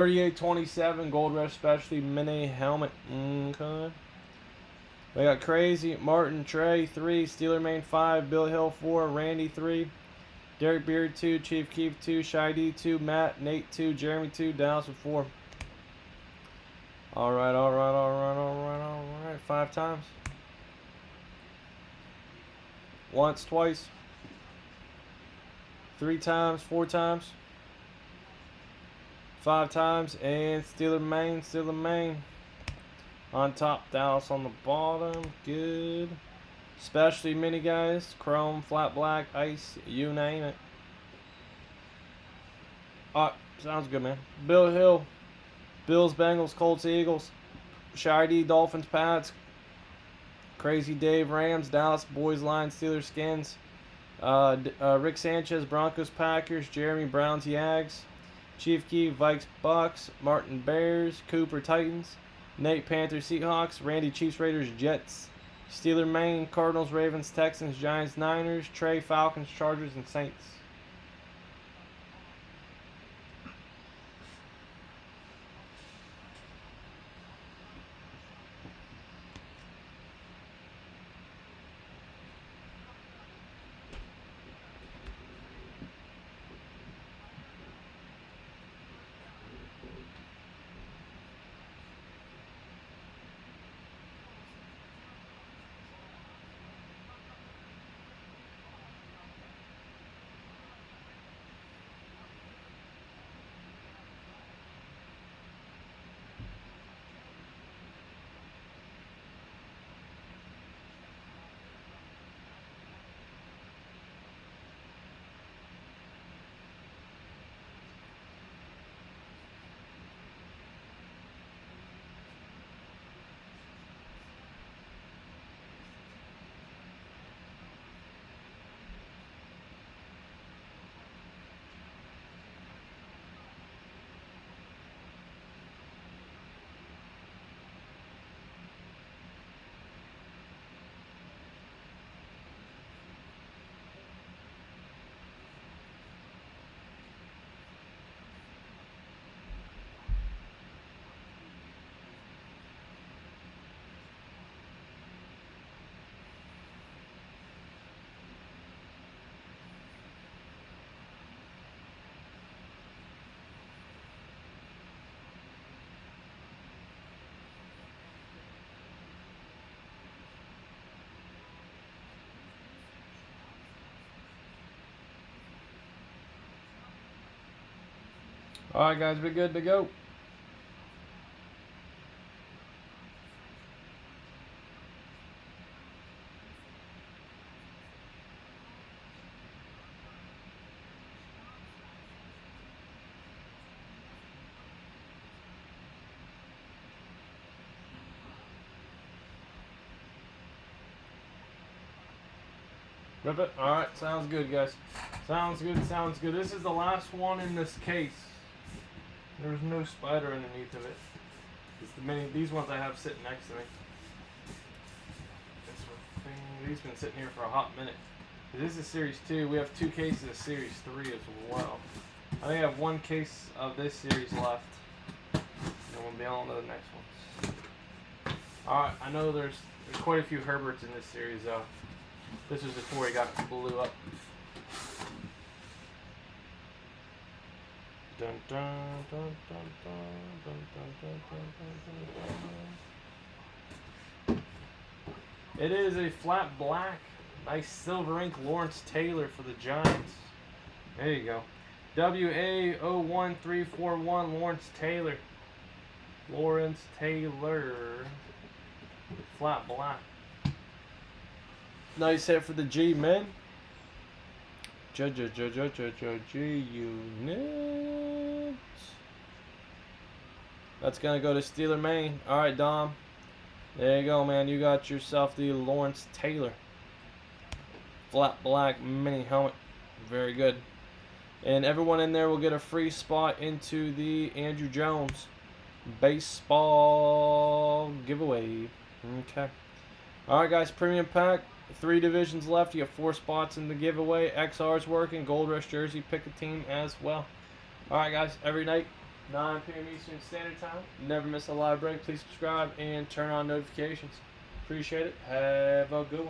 3827 Gold Rush Specialty Mini Helmet. Okay. We got Crazy, Martin, Trey 3, Steeler Main 5, Bill Hill 4, Randy 3, Derek Beard 2, Chief Keef 2, Shy D 2, Matt, Nate 2, Jeremy 2, Dallas with 4. Alright. 5 times. Once, twice. 3 times, 4 times. 5 times, and Steeler Main. On top, Dallas on the bottom. Good. Specialty mini guys. Chrome, flat black, ice, you name it. Alright, sounds good, man. Bill Hill. Bills, Bengals, Colts, Eagles. Shy D, Dolphins, Pats. Crazy Dave, Rams, Dallas, Boys, Lions, Steelers, Skins. Rick Sanchez, Broncos, Packers. Jeremy, Browns, Yags. Chief Key, Vikes, Bucks. Martin, Bears. Cooper, Titans. Nate, Panthers, Seahawks. Randy, Chiefs, Raiders, Jets. Steeler, Maine, Cardinals, Ravens, Texans, Giants, Niners. Trey, Falcons, Chargers, and Saints. Alright, guys, we're good to go. Rip it. Alright, sounds good, guys. Sounds good. This is the last one in this case. There's no spider underneath of it. It's the mini. These ones I have sitting next to me. These been sitting here for a hot minute. This is Series 2. We have 2 cases of Series 3 as well. I think I have 1 case of this series left. And we'll be on to the next ones. Alright, I know there's quite a few Herberts in this series though. This was before he got blew up. Dun, dun, dun, dun, dun, dun, dun, dun, dun. It is a flat black, nice silver ink Lawrence Taylor for the Giants. There you go. WA01341 Lawrence Taylor. Flat black. Nice hit for the G men. G unit. That's gonna go to Steeler Main. Alright, Dom. There you go, man. You got yourself the Lawrence Taylor. Flat black mini helmet. Very good. And everyone in there will get a free spot into the Andrew Jones baseball giveaway. Okay. Alright, guys. Premium pack. 3 divisions left. You have 4 spots in the giveaway. XR's working. Gold Rush jersey. Pick a team as well. Alright, guys. Every night, 9 p.m. Eastern Standard Time. Never miss a live break. Please subscribe and turn on notifications. Appreciate it. Have a good one.